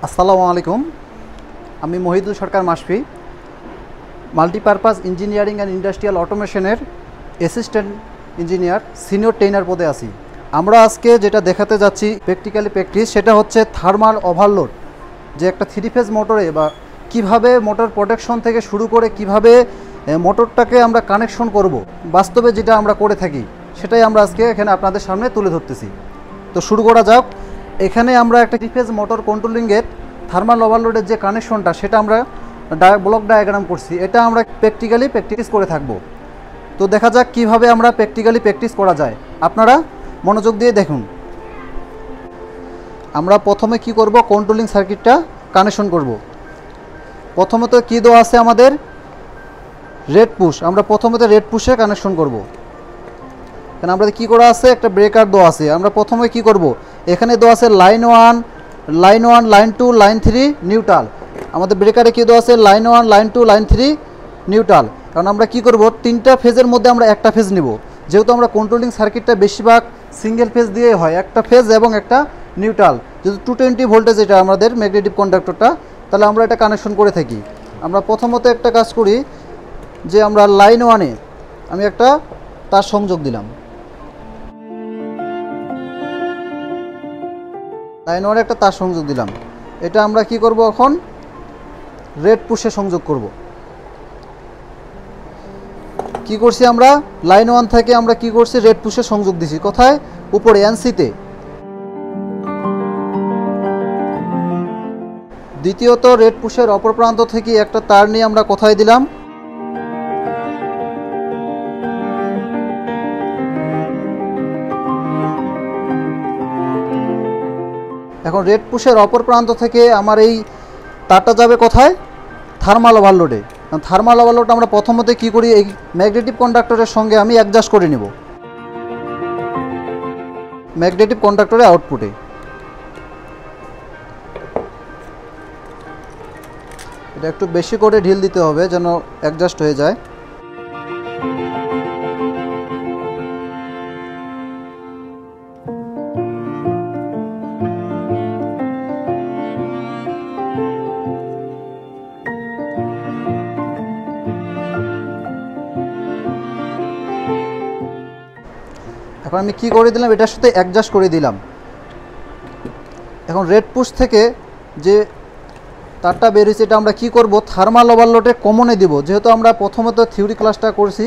আসসালামু আলাইকুম। আমি Mohidul Sarkar Masfi, multipurpose engineering and industrial অটোমেশনের অ্যাসিস্ট্যান্ট ইঞ্জিনিয়ার সিনিয়র ট্রেনার পদে আছি। আমরা আজকে যেটা দেখাতে যাচ্ছি প্র্যাকটিস, সেটা হচ্ছে থার্মাল ওভারলোড। যে একটা 3 ফেজ মোটরে বা কিভাবে মোটর প্রোটেকশন থেকে শুরু করে কিভাবে মোটরটাকে আমরা কানেকশন করব, বাস্তবে যেটা আমরা করে থাকি সেটাই আমরা আজকে এখানে আপনাদের সামনে তুলে ধরতেছি। তো শুরু করা যাক। এখানে আমরা একটা 3 ফেজ মোটর কন্ট্রোলিংয়ের থার্মাল ওভারলোডের যে কানেকশনটা সেটা আমরা ব্লক ডায়াগ্রাম করছি। এটা আমরা প্র্যাকটিস করে থাকব। তো দেখা যাক কিভাবে আমরা প্র্যাকটিস করা যায়। আপনারা মনোযোগ দিয়ে দেখুন। আমরা প্রথমে কি করব, কন্ট্রোলিং সার্কিটটা কানেকশন করব। প্রথমত কি দেওয়া আছে আমাদের, রেড পুশ। আমরা প্রথমত রেড পুশে কানেকশন করব। কারণ আমরা কি করা আছে, একটা ব্রেকার দেওয়া আছে। আমরা প্রথমে কি করব, এখানে দেওয়া আছে লাইন 1, লাইন 2, লাইন 3 নিউট্রাল। আমাদের ব্রেকারে কি দেওয়া আছে, লাইন 1, লাইন 2, লাইন 3 নিউট্রাল। কারণ আমরা কি করব, 3টা ফেজের মধ্যে আমরা একটা ফেজ নিব। যেহেতু আমরা কন্ট্রোলিং সার্কিটটা বেশিরভাগ সিঙ্গেল ফেজ দিয়ে হয়, একটা ফেজ এবং একটা নিউট্রাল। যেহেতু 220 ভোল্টেজ এটা আমাদের ম্যাগনেটিক কন্ডাক্টরটা, তাহলে আমরা এটা কানেকশন করে থাকি। আমরা প্রথমত একটা কাজ করি যে আমরা লাইন 1-এ আমি একটা তার সংযোগ দিলাম। লাইন 1-এ একটা তার সংযোগ দিলাম। এটা আমরা কি করব, এখন রেড পুশে সংযোগ করব। কি করছি, আমরা লাইন 1 থেকে আমরা কি করছি, রেড পুশে সংযোগ দিছি। কোথায়, উপরে এনসিতে। দ্বিতীয়ত রেড পুশের অপর প্রান্ত থেকে একটা তার নিয়ে আমরা কোথায় দিলাম, এখন রেড পুশের অপর প্রান্ত থেকে আমার এই তারটা যাবে কোথায়, থার্মাল ওভারলোডে। থার্মাল ওভারলোড আমরা প্রথমত কি করি, এই ম্যাগনেটিক কন্ডাক্টরের সঙ্গে আমি অ্যাডজাস্ট করে নিব, ম্যাগনেটিক কন্ডাক্টরের আউটপুটে। এটা একটু বেশি করে ঢিল দিতে হবে যেন অ্যাডজাস্ট হয়ে যায়। এখন আমি কি করে দিলাম, এটার সাথে অ্যাডজাস্ট করে দিলাম। এখন রেড পুশ থেকে যে তারটা বেরিয়েছে এটা আমরা কি করব, থার্মাল ওভারলোডে কমনে দিব। যেহেতু আমরা প্রথমত থিওরি ক্লাসটা করছি,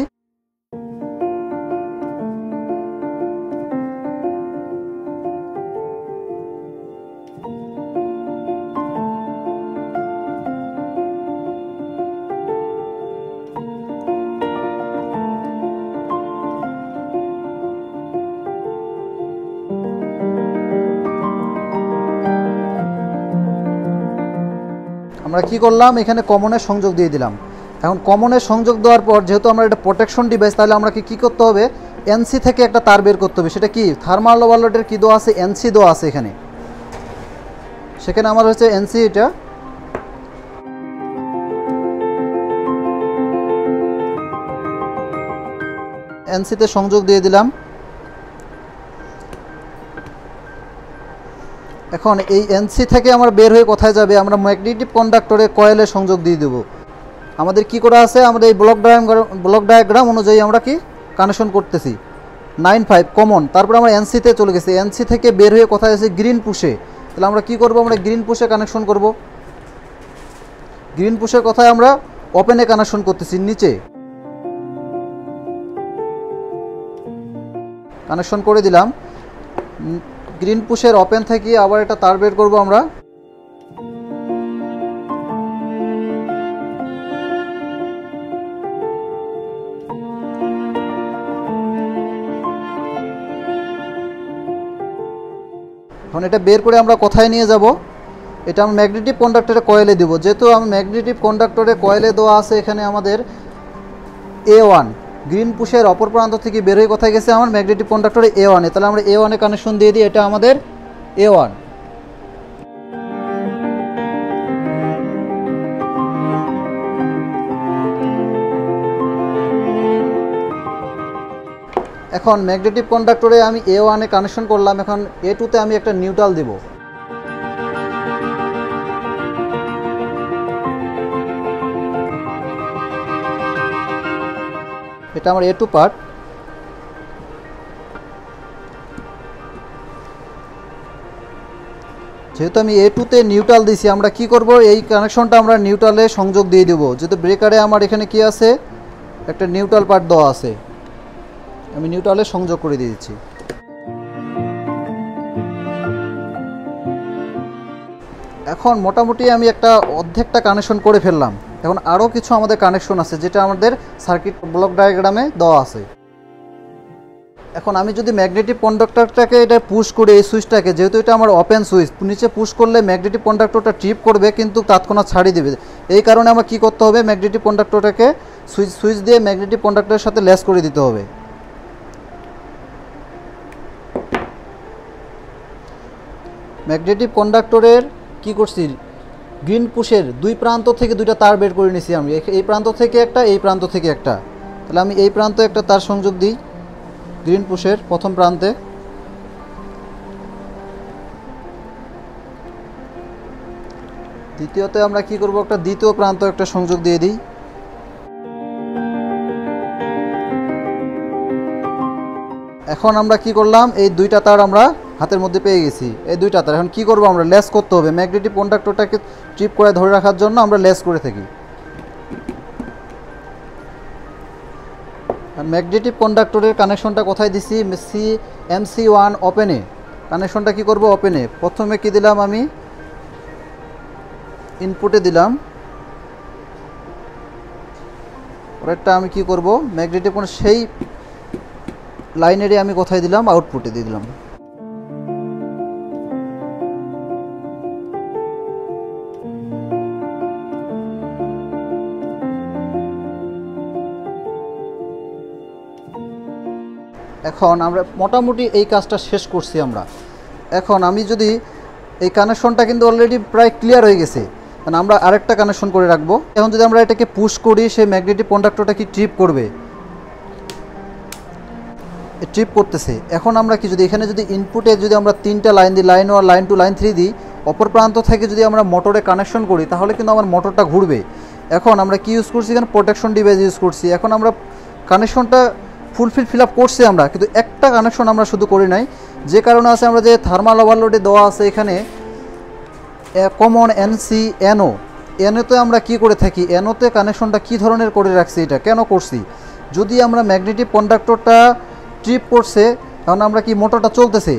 আমরা কি করলাম, এখানে কমনের সংযোগ দিয়ে দিলাম। এখন কমনের সংযোগ দেওয়ার পর যেহেতু আমরা এটা প্রোটেকশন ডিভাইস, তাহলে আমরা কি করতে হবে, এনসি থেকে একটা তার বের করতে হবে। সেটা কি, থার্মাল ওভারলোডের কি দেওয়া আছে, এনসি দেওয়া আছে এখানে। সেখানে আমার হচ্ছে এনসি, এটা এনসিতে সংযোগ দিয়ে দিলাম। এখন এই এনসি থেকে আমার বের হয়ে কোথায় যাবে, আমরা ম্যাগনেটিক কন্ডাক্টরে কয়েলে সংযোগ দিয়ে দেব। আমাদের কি করা আছে, আমাদের এই ব্লক ডায়াগ্রাম অনুযায়ী আমরা কি কানেকশন করতেছি 9-5 কমন। তারপর আমরা এনসিতে চলে গেছি, এনসি থেকে বের হয়ে কোথায় আছে, গ্রিন পুশে। তাহলে আমরা কি করব, আমরা গ্রিন পুশে কানেকশন করব। গ্রিন পুশের কোথায়, আমরা ওপেনে কানেকশন করতেছি, নিচে কানেকশন করে দিলাম। গ্রিন পুশের ওপেন থেকে আবার এটা তার বের করব আমরা। এখন এটা বের করে আমরা কোথায় নিয়ে যাব, এটা আমি ম্যাগনেটিক কন্ডাক্টরে কয়েলে দেব। যেহেতু আমি ম্যাগনেটিক কন্ডাক্টরে কয়েলে দেওয়া আছে এখানে আমাদের A1, গ্রিন পুশের অপর প্রান্ত থেকে বের হয়ে কোথায় গেছে, আমার ম্যাগনেটিক কন্ডাক্টরে A1-এ। তাহলে আমরা A1-এ কানেকশন দিয়ে দিই, এটা আমাদের A1। এখন ম্যাগনেটিক কন্ডাক্টরে আমি A1-এ কানেকশন করলাম। এখন A2-তে আমি একটা নিউট্রাল দেব। এটা আমার A2 পার্ট। যেহেতু আমি A2-তে নিউট্রাল দিছি, আমরা কি করব, এই কানেকশনটা আমরা নিউট্রালে সংযোগ দিয়ে দেব। যেহেতু ব্রেকারে আমার এখানে কি আছে, একটা নিউট্রাল পার্ট দেওয়া আছে, আমি নিউট্রালে সংযোগ করে দিয়ে দিচ্ছি। এখন মোটামুটি আমি একটা অর্ধেকটা কানেকশন করে ফেললাম। এখন আরও কিছু আমাদের কানেকশন আছে যেটা আমাদের সার্কিট ব্লক ডায়াগ্রামে দেওয়া আছে। এখন আমি যদি ম্যাগনেটিক কন্ডাক্টরটাকে এটা পুশ করি, এই সুইচটাকে, যেহেতু এটা আমার ওপেন সুইচ, নিচে পুশ করলে ম্যাগনেটিক কন্ডাক্টরটা ট্রিপ করবে কিন্তু তৎক্ষণাৎ ছাড়িয়ে দেবে। এই কারণে আমার কি করতে হবে, ম্যাগনেটিক কন্ডাক্টরটাকে সুইচ দিয়ে ম্যাগনেটিক কন্ডাক্টরের সাথে ল্যাস করে দিতে হবে। ম্যাগনেটিক কন্ডাক্টরের কি করছি, গ্রিন পুশের দুই প্রান্ত থেকে দুইটা তার বের করে নিয়েছি আমি, এই প্রান্ত থেকে একটা, এই প্রান্ত থেকে একটা। তাহলে আমি এই প্রান্তে একটা তার সংযোগ দিই গ্রিন পুশের প্রথম প্রান্তে, দ্বিতীয়তে আমরা কি করব, একটা দ্বিতীয় প্রান্ত একটা সংযোগ দিয়ে দিই। এখন আমরা কি করলাম, এই দুইটা তার আমরা হাতের মধ্যে পেয়ে গেছি, এই দুইটা তার। এখন কি করব, আমরা লেস করতে হবে, ম্যাগনেটিক কন্ডাক্টরটাকে ট্রিপ করে ধরে রাখার জন্য আমরা লেস করে থাকি। আর ম্যাগনেটিক কন্ডাক্টরের কানেকশনটা কোথায় দিছি, MC1 ওপেনে কানেকশনটা কি করব, ওপেনে। প্রথমে কি দিলাম, আমি ইনপুটে দিলাম, পরেরটা আমি কি করব, ম্যাগনেটিক সেই লাইনেরই আমি কোথায় দিলাম, আউটপুটে দিয়ে দিলাম। এখন আমরা মোটামুটি এই কাজটা শেষ করছি আমরা। এখন আমি যদি এই কানেকশনটা কিন্তু অলরেডি প্রায় ক্লিয়ার হয়ে গেছে, মানে আমরা আরেকটা কানেকশন করে রাখবো। এখন যদি আমরা এটাকে পুশ করি, সেই ম্যাগনেটিক কন্ডাক্টরটা কি ট্রিপ করবে, ট্রিপ করতেছে। এখন আমরা কি, যদি এখানে যদি ইনপুটে যদি আমরা তিনটা লাইন দিই, লাইন 1, লাইন 2, লাইন 3 দিই, অপর প্রান্ত থেকে যদি আমরা মোটরে কানেকশন করি, তাহলে কিন্তু আমার মোটরটা ঘুরবে। এখন আমরা কি ইউজ করছি, এখানে প্রোটেকশন ডিভাইস ইউজ করছি। এখন আমরা কানেকশনটা ফিল আপ করছি আমরা, কিন্তু একটা কানেকশন আমরা শুধু করি নাই, যে কারণে আছে আমরা যে থার্মাল ওভারলোডে দেওয়া আছে এখানে কমন NC NO, এনোতে আমরা কি করে থাকি, এনোতে কানেকশনটা কি ধরনের করে রাখছি, এটা কেন করছি, যদি আমরা ম্যাগনেটিক কন্ডাক্টরটা ট্রিপ করছে, কারণ আমরা কি মোটরটা চলতেছে,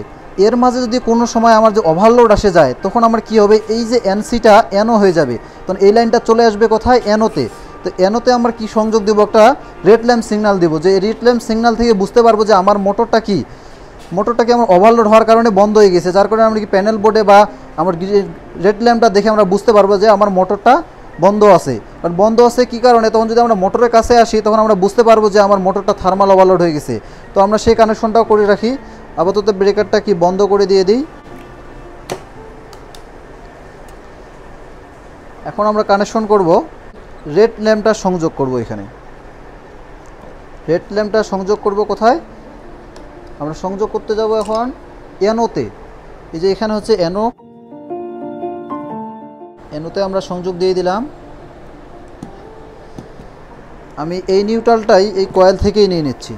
এর মাঝে যদি কোনো সময় আমার যে ওভারলোড আসে যায়, তখন আমার কি হবে, এই যে NCটা NO হয়ে যাবে, তখন এই লাইনটা চলে আসবে কোথায়, NOতে। তো NOতে আমরা কি সংযোগ দেবো, একটা রেড ল্যাম্প সিগন্যাল দেবো, যে রেড ল্যাম্প সিগন্যাল থেকে বুঝতে পারবো যে আমার মোটরটাকে আমার ওভারলোড হওয়ার কারণে বন্ধ হয়ে গেছে, যার কারণে আমরা কি প্যানেল বোর্ডে বা আমার রেড ল্যাম্পটা দেখে আমরা বুঝতে পারবো যে আমার মোটরটা বন্ধ আছে। কারণ বন্ধ আছে কী কারণে, তখন যদি আমরা মোটরের কাছে আসি, তখন আমরা বুঝতে পারবো যে আমার মোটরটা থার্মাল ওভারলোড হয়ে গেছে। তো আমরা সেই কানেকশনটাও করে রাখি। আপাতত ব্রেকারটা কি বন্ধ করে দিয়ে দিই। এখন আমরা কানেকশন করব, রেড ল্যাম্পটা সংযোগ করব, এখানে রেড ল্যাম্পটা সংযোগ করব কোথায়, আমরা সংযোগ করতে যাব এখন NOতে। এই যে এখানে হচ্ছে NOতে আমরা সংযোগ দিয়ে দিলাম। আমি এই নিউট্রালটাই এই কয়েল থেকেই নিয়ে নিচ্ছি,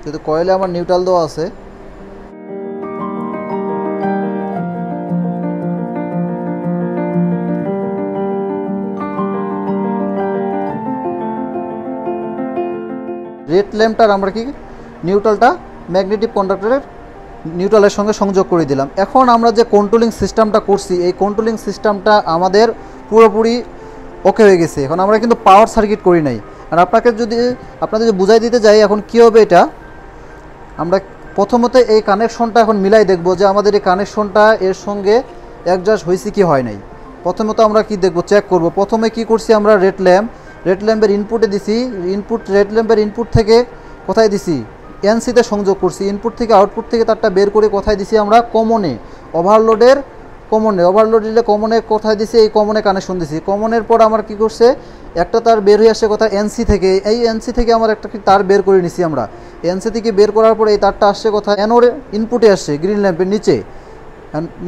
যেহেতু কয়েলে আমার নিউট্রাল দেওয়া আছে। রেড ল্যাম্পটার আমরা কি নিউট্রালটা ম্যাগনেটিক কন্ডাক্টরের নিউট্রালের সঙ্গে সংযোগ করে দিলাম। এখন আমরা যে কন্ট্রোলিং সিস্টেমটা করছি, এই কন্ট্রোলিং সিস্টেমটা আমাদের পুরোপুরি ওকে হয়ে গেছে। এখন আমরা কিন্তু পাওয়ার সার্কিট করি নাই। আর আপনাদের যদি বুঝাই দিতে যাই, এখন কী হবে, এটা আমরা প্রথমত এই কানেকশনটা এখন মিলাই দেখব যে আমাদের এই কানেকশনটা এর সঙ্গে অ্যাডজাস্ট হয়েছে কি হয় নাই। প্রথমত আমরা কি দেখব, চেক করব। প্রথমে কি করছি, আমরা রেড ল্যাম্পের ইনপুটে দিছি, রেড ল্যাম্পের ইনপুট থেকে কোথায় দিছি, NCতে সংযোগ করছি। ইনপুট থেকে আউটপুট থেকে তারটা বের করে কোথায় দিছি, আমরা কমনে, ওভারলোড দিলে কমনে কোথায় দিছি, এই কমনে কানেকশন দিছি। কমনের পর আমার কি করছে, একটা তার বের হয়ে আসছে কোথায়, NC থেকে। এই NC থেকে আমার একটা তার বের করে নিছি আমরা। NC থেকে বের করার পরে এই তারটা আসছে কোথায়, NOর ইনপুটে আসছে, গ্রিন ল্যাম্পের নিচে।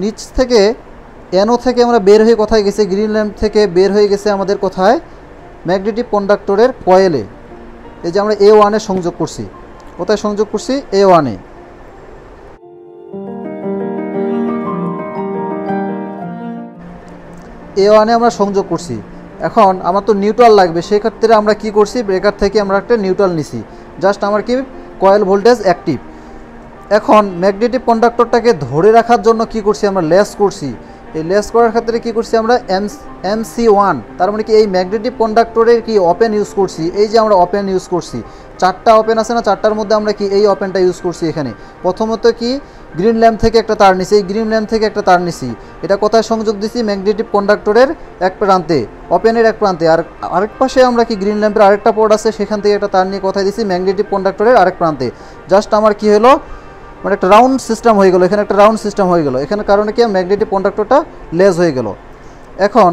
নিচ থেকে NO থেকে আমরা বের হয়ে কোথায় গেছে, গ্রিন ল্যাম্প থেকে বের হয়ে গেছে আমাদের কোথায়, ম্যাগনেটিক কন্ডাক্টরের কয়েলে। এই যে আমরা A1 এ সংযোগ করছি। কোথায় সংযোগ করছি? A1 এ। A1 এ আমরা সংযোগ করছি। এখন আমার তো নিউট্রাল লাগবে, সেই ক্ষেত্রে আমরা কি করছি, ব্রেকার থেকে আমরা একটা নিউট্রাল নিছি। জাস্ট আমার কি কয়েল ভোল্টেজ অ্যাক্টিভ। এখন ম্যাগনেটিক কন্ডাক্টরটাকে ধরে রাখার জন্য কি করছি, আমরা লেস করছি। এই লেস করার ক্ষেত্রে কি করছি আমরা MC1, তার মানে কি এই ম্যাগনেটিক কন্ডাক্টরের কি ওপেন ইউজ করছি। এই যে আমরা ওপেন ইউজ করছি, 4টা ওপেন আছে না, 4টার মধ্যে আমরা কি এই ওপেনটা ইউজ করছি। এখানে প্রথমত কি গ্রিন ল্যাম্প থেকে একটা তার নিছি, এই গ্রিন ল্যাম্প থেকে একটা তার নিছি। এটা কোথায় সংযোগ দিছি? ম্যাগনেটিক কন্ডাক্টরের এক প্রান্তে, ওপেনের এক প্রান্তে। আর আরেক পাশে আমরা কি গ্রিন ল্যাম্পের আরেকটা পোর্ট আছে, সেখান থেকে একটা তার নিয়ে কোথায় দিছি? ম্যাগনেটিক কন্ডাক্টরের আরেক প্রান্তে। জাস্ট আমার কি হলো, মানে একটা রাউন্ড সিস্টেম হয়ে গেল। এখানে একটা রাউন্ড সিস্টেম হয়ে গেল। এখানে কারণে কি ম্যাগনেটিক কন্ডাক্টরটা লেস হয়ে গেল। এখন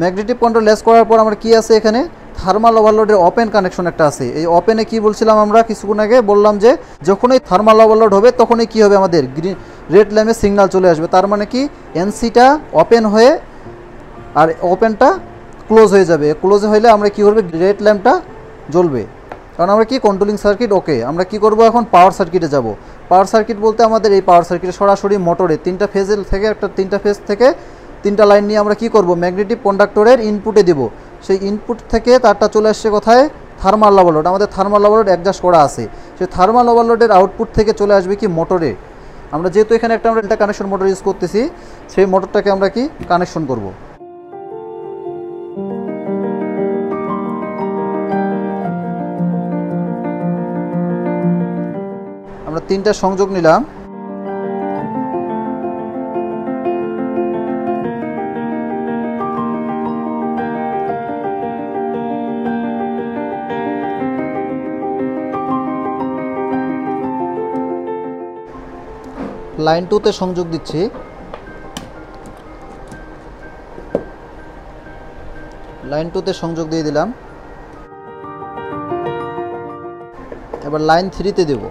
ম্যাগনেটিক কন্ডাক্টর লেস করার পর আমার কি আছে, এখানে থার্মাল ওভারলোডের ওপেন কানেকশন একটা আছে। এই ওপেনে কি বলছিলাম আমরা কিছুক্ষণ আগে, বললাম যে যখনই থার্মাল ওভারলোড হবে তখনই কি হবে, আমাদের গ্রিন রেড ল্যাম্পে সিগন্যাল চলে আসবে। তার মানে কি এনসিটা ওপেন হয়ে আর ওপেনটা ক্লোজ হয়ে যাবে। ক্লোজ হইলে আমরা কি করবে, রেড ল্যাম্পটা জ্বলবে। কারণ আমরা কি কন্ট্রোলিং সার্কিট ওকে। আমরা কি করব, এখন পাওয়ার সার্কিটে যাব। পাওয়ার সার্কিট বলতে আমাদের এই পাওয়ার সার্কিটে সরাসরি মোটরে 3টা ফেজের থেকে একটা 3টা ফেজ থেকে 3টা লাইন নিয়ে আমরা কি করব, ম্যাগনেটিক কন্ডাক্টরের ইনপুটে দেব। সেই ইনপুট থেকে তারটা চলে আসছে কোথায়? Thermal overload. আমাদের থার্মাল ওভারলোড অ্যাডজাস্ট করা আছে। সেই থার্মাল ওভারলোডের আউটপুট থেকে চলে আসবে কি মোটরে। আমরা যেহেতু এখানে একটা আমরা কানেকশন মোটর ইউজ করতেছি, সেই মোটরটাকে আমরা কি কানেকশন করব। আমরা 3টা সংযোগ নিলাম। লাইন 2তে সংযোগ দিচ্ছি। লাইন 2তে সংযোগ দিয়ে দিলাম। এবার লাইন 3তে দেব।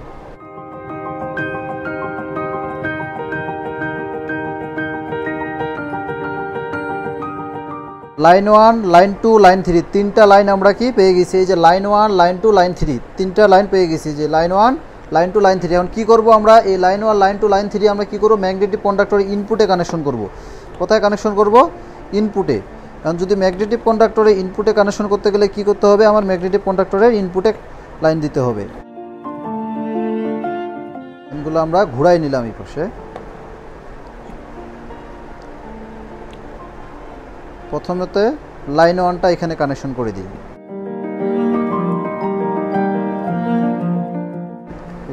লাইন 1, লাইন 2, লাইন 3, 3টা লাইন আমরা কি পেয়ে গেছি। এই যে লাইন 1, লাইন 2, লাইন 3, 3টা লাইন পেয়ে গেছি। যে লাইন 1, লাইন 2, লাইন 3। এখন কী করবো আমরা, এই লাইন 1, লাইন 2, লাইন 3 আমরা কী করবো, ম্যাগনেটিক কন্ডাক্টরের ইনপুটে কানেকশন করব। কোথায় কানেকশন করব? ইনপুটে। কারণ যদি ম্যাগনেটিক কন্ডাক্টরের ইনপুটে কানেকশন করতে গেলে কী করতে হবে, আমার ম্যাগনেটিক কন্ডাক্টরের ইনপুটে লাইন দিতে হবে। লাইনগুলো আমরা ঘুরাই নিলাম এই পাশে। প্রথমতে লাইন 1টা এখানে কানেকশন করে দিই।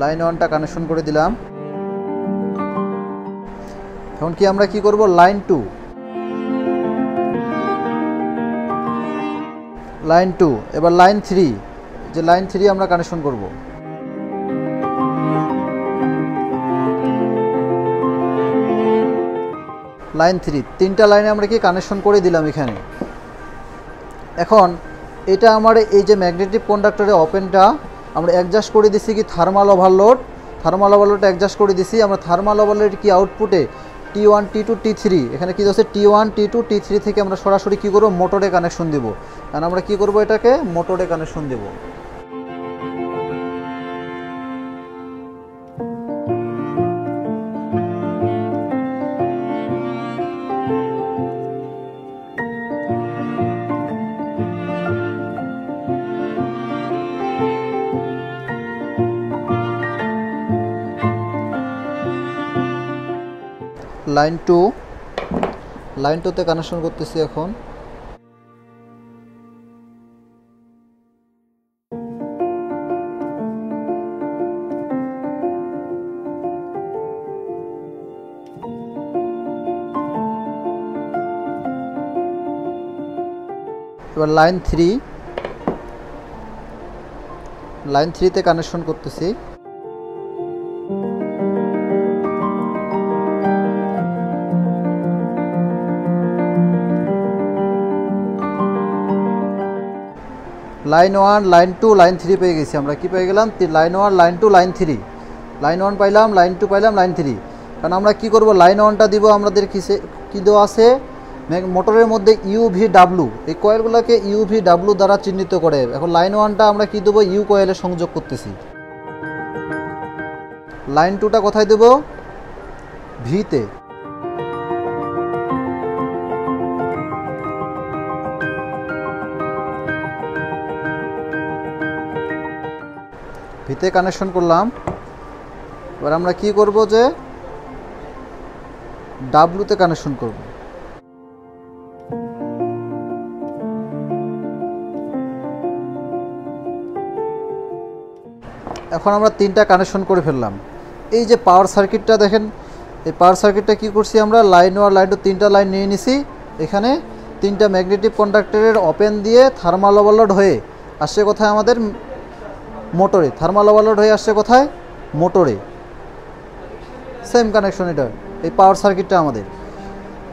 লাইন 1টা কানেকশন করে দিলাম। এখন কি আমরা কি করব, লাইন 2, লাইন 2, এবার লাইন 3, যে লাইন 3 আমরা কানেকশন করব। লাইন 3, 3টা লাইনে আমরা কি কানেকশন করে দিলাম এখানে। এখন এটা আমার এই যে ম্যাগনেটিক কন্ডাক্টরের ওপেনটা আমরা অ্যাডজাস্ট করে দিছি কি থার্মাল ওভারলোড। থার্মাল ওভারলোডটা অ্যাডজাস্ট করে দিছি আমরা। থার্মাল ওভারলোড কি আউটপুটে T1, T2, T3, এখানে কি হচ্ছে T1, T2, T3 থেকে আমরা সরাসরি কি করব, মোটরে কানেকশন দেব। কারণ আমরা কি করব, এটাকে মোটরে কানেকশন দেব। লাইন 2, লাইন 2তে কানেকশন করতেছি এখন। এবার লাইন 3, লাইন 3তে কানেকশন করতেছি। লাইন 1, লাইন 2, লাইন 3 পেয়ে গেছি আমরা। কি পেয়ে গেলাম, লাইন 1, লাইন 2, লাইন 3। লাইন 1 পাইলাম, লাইন 2 পাইলাম, লাইন 3। কারণ আমরা কি করব, লাইন 1টা দিব আমাদের কি দেওয়া আছে, মোটরের মধ্যে UVW, এই কয়েলগুলোকে UVW দ্বারা চিহ্নিত করে। এখন লাইন 1টা আমরা কি দেবো, ইউ কয়েলে সংযোগ করতেছি। লাইন 2টা কোথায় দেব, ভিতে। ভিতে কানেকশন করলাম। এবার আমরা কি করব, যে ডাব্লুতে কানেকশন করব। এখন আমরা 3টা কানেকশন করে ফেললাম। এই যে পাওয়ার সার্কিটটা দেখেন, এই পাওয়ার সার্কিটটা কি করছি আমরা, লাইন 1 লাইন 2 3টা লাইন নিয়ে নিছি। এখানে 3টা ম্যাগনেটিক কন্ডাক্টরের ওপেন দিয়ে থার্মাল ওভারলোড হয়ে আসছে কোথায়, আমাদের মোটরে। থার্মাল ওভারলোড হয়ে আসছে কোথায়, মোটরে। সেম কানেকশন এটা, এই পাওয়ার সার্কিটটা আমাদের।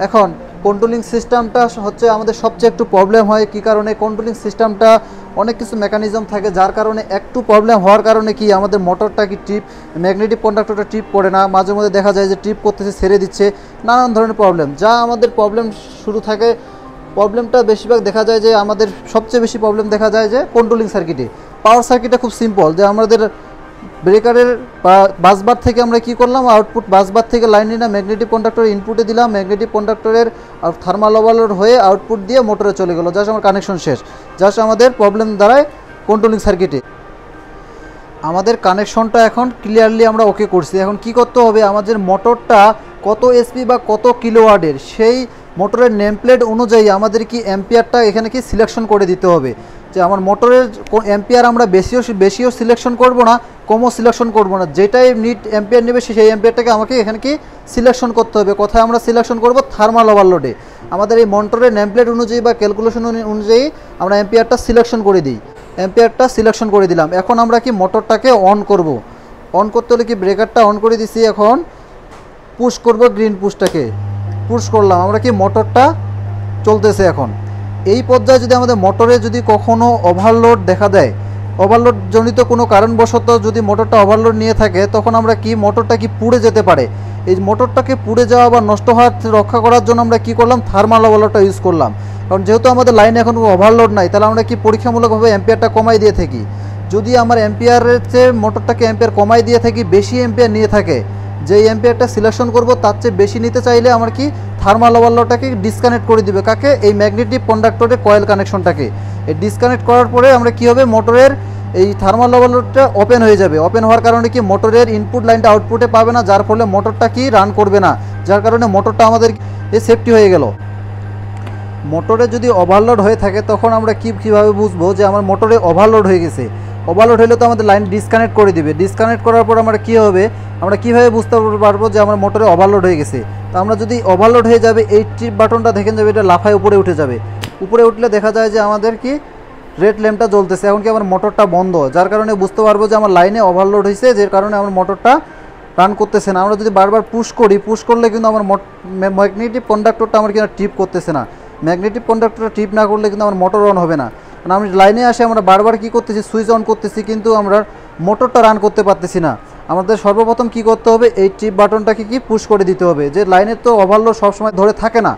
এখন কন্ট্রোলিং সিস্টেমটা হচ্ছে আমাদের সবচেয়ে একটু প্রবলেম হয়। কি কারণে, কন্ট্রোলিং সিস্টেমটা অনেক কিছু মেকানিজম থাকে, যার কারণে একটু প্রবলেম হওয়ার কারণে কি আমাদের মোটরটা কি ট্রিপ, ম্যাগনেটিক কন্ডাক্টরটা ট্রিপ করে না, মাঝে মধ্যে দেখা যায় যে ট্রিপ করতেছে, ছেড়ে দিচ্ছে, নানান ধরনের প্রবলেম। যা আমাদের প্রবলেম শুরু থাকে, প্রবলেমটা বেশিরভাগ দেখা যায় যে আমাদের সবচেয়ে বেশি প্রবলেম দেখা যায় যে কন্ট্রোলিং সার্কিটে। পাওয়ার সার্কিটটা খুব সিম্পল, যে আমাদের ব্রেকারের বাসবার থেকে আমরা কি করলাম, আউটপুট বাসবার থেকে লাইন নিলাম, ম্যাগনেটিক কন্ডাক্টরের ইনপুটে দিলাম, ম্যাগনেটিক কন্ডাক্টরের থার্মাল ওভারলোড হয়ে আউটপুট দিয়ে মোটরে চলে গেল। জাস্ট আমার কানেকশন শেষ। জাস্ট আমাদের প্রবলেম দাঁড়ায় কন্ট্রোলিং সার্কিটে। আমাদের কানেকশনটা এখন ক্লিয়ারলি আমরা ওকে করছি। এখন কি করতে হবে, আমাদের মোটরটা কত এসপি বা কত কিলোওয়াটের, সেই মোটরের নেম প্লেট অনুযায়ী আমাদের কি অ্যাম্পিয়ারটা এখানে কি সিলেকশন করে দিতে হবে। যে আমার মোটরের অ্যাম্পিয়ার আমরা বেশিও সিলেকশন করব না, কমও সিলেকশন করব না, যেটাই নিট অ্যাম্পিয়ার নেবে সেই অ্যাম্পিয়ারটাকে আমাকে এখানে কি সিলেকশন করতে হবে। কোথায় আমরা সিলেকশন করব, থার্মাল ওভারলোডে। আমাদের এই মোটরের নেম প্লেট অনুযায়ী বা ক্যালকুলেশন অনুযায়ী আমরা অ্যাম্পিয়ারটা সিলেকশন করে দিই। অ্যাম্পিয়ারটা সিলেকশন করে দিলাম। এখন আমরা কি মোটরটাকে অন করব। অন করতে হলে কি ব্রেকারটা অন করে দিছি, এখন পুশ করব, গ্রিন পুশটাকে পুশ করলাম। আমরা কি মোটরটা চলতেছে। এখন এই পর্যায়ে যদি আমাদের মোটরে যদি কখনো ওভারলোড দেখা দেয়, ওভারলোড জনিত কোনো কারণবশত যদি মোটরটা ওভারলোড নিয়ে থাকে, তখন আমরা কি মোটরটা কি পুড়ে যেতে পারে। এই মোটরটাকে পুড়ে যাওয়া বা নষ্ট হওয়া রক্ষা করার জন্য আমরা কি করলাম, থার্মাল ওভারলোডটা ইউজ করলাম। কারণ যেহেতু আমাদের লাইনে এখন ওভারলোড নাই, তাহলে আমরা কি পরীক্ষামূলকভাবে অ্যাম্পিয়ারটা কমাই দিয়ে থাকি। যদি আমার অ্যাম্পিয়ারের চেয়ে মোটরটাকে অ্যাম্পিয়ার কমাই দিয়ে থাকি, বেশি অ্যাম্পিয়ার নিয়ে থাকে, যেই অ্যাম্পিয়ারটা সিলেকশন করব তার চেয়ে বেশি নিতে চাইলে আমার কি থার্মাল ওভারলোডটাকে ডিসকানেক্ট করে দিবে। কাকে, এই ম্যাগনেটিক কন্ডাক্টরের কয়েল কানেকশনটাকে। এই ডিসকানেক্ট করার পরে আমরা কি হবে, মোটরের এই থার্মাল ওভারলোডটা ওপেন হয়ে যাবে। ওপেন হওয়ার কারণে কি মোটরের ইনপুট লাইনটা আউটপুটে পাবে না, যার ফলে মোটরটা কি রান করবে না, যার কারণে মোটরটা আমাদের এই সেফটি হয়ে গেল। মোটরে যদি ওভারলোড হয়ে থাকে, তখন আমরা কীভাবে বুঝবো যে আমার মোটরে ওভারলোড হয়ে গেছে। ওভারলোড হলে তো আমাদের লাইন ডিসকানেক্ট করে দিবে। ডিসকানেক্ট করার পর আমরা কী হবে, আমরা কীভাবে বুঝতে পারবো যে আমার মোটরে ওভারলোড হয়ে গেছে। তো আমরা যদি ওভারলোড হয়ে যাবে, এই ট্রিপ বাটনটা দেখেন যাবে, এটা লাফায় উপরে উঠে যাবে। উপরে উঠলে দেখা যায় যে আমাদের কি রেড ল্যাম্পটা জ্বলতেছে। এখন কি আমার মোটরটা বন্ধ, যার কারণে বুঝতে পারবো যে আমার লাইনে ওভারলোড হয়েছে, যে কারণে আমার মোটরটা রান করতেছে না। আমরা যদি বারবার পুশ করি, পুশ করলে কিন্তু আমার ম্যাগনেটিক কন্ডাক্টরটা আমার কিনা ট্রিপ করতেছে না। ম্যাগনেটিক কন্ডাক্টরটা ট্রিপ না করলে কিন্তু আমার মোটর অন হবে না। কারণ আমি লাইনে আসে আমরা বারবার কি করতেছি, সুইচ অন করতেছি, কিন্তু আমরা মোটরটা রান করতে পারতেছি না। আমাদের সর্বপ্রথম কি করতে হবে, এই ট্রিপ বাটনটাকে কি পুশ করে দিতে হবে। যে লাইনের তো ওভারলোড সবসময় ধরে থাকে না,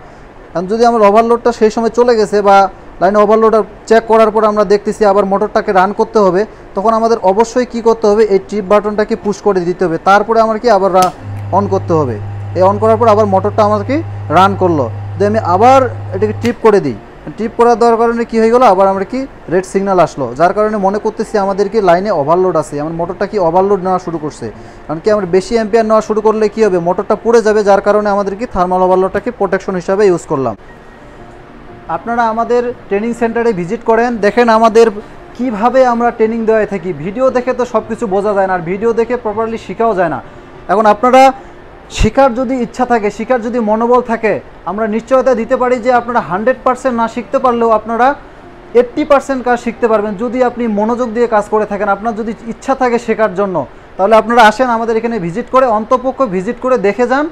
কারণ যদি আমার ওভারলোডটা সেই সময় চলে গেছে বা লাইনে ওভারলোড চেক করার পর আমরা দেখতেছি আবার মোটরটাকে রান করতে হবে, তখন আমাদের অবশ্যই কি করতে হবে, এই ট্রিপ বাটনটাকে পুশ করে দিতে হবে। তারপরে আমার কি আবার অন করতে হবে। এই অন করার পর আবার মোটরটা আমাকে রান করলো, দিয়ে আমি আবার এটাকে ট্রিপ করে দিই। ট্রিপ করার দেওয়ার কারণে কী হয়ে গেলো, আবার আমরা কি রেড সিগন্যাল আসলো, যার কারণে মনে করতেছি আমাদের কি লাইনে ওভারলোড আছে। আমার মোটরটা কি ওভারলোড নেওয়া শুরু করছে। কারণ কি আমরা বেশি অ্যাম্পিয়ার নেওয়া শুরু করলে কী হবে, মোটরটা পুড়ে যাবে, যার কারণে আমাদের কি থার্মাল ওভারলোডটাকে প্রোটেকশন হিসাবে ইউজ করলাম। আপনারা আমাদের ট্রেনিং সেন্টারে ভিজিট করেন, দেখেন আমাদের কিভাবে আমরা ট্রেনিং দেওয়ায় থাকি। ভিডিও দেখে তো সব কিছু বোঝা যায় না, আর ভিডিও দেখে প্রপারলি শেখাও যায় না। এখন আপনারা শেখার যদি ইচ্ছা থাকে, শেখার যদি মনোবল থাকে, আমরা নিশ্চয়তা দিতে পারি যে আপনারা 100% না শিখতে পারলেও আপনারা 80% কাজ শিখতে পারবেন, যদি আপনি মনোযোগ দিয়ে কাজ করে থাকেন। আপনার যদি ইচ্ছা থাকে শেখার জন্য, তাহলে আপনারা আসেন আমাদের এখানে ভিজিট করে, অন্তপক্ষ ভিজিট করে দেখে যান।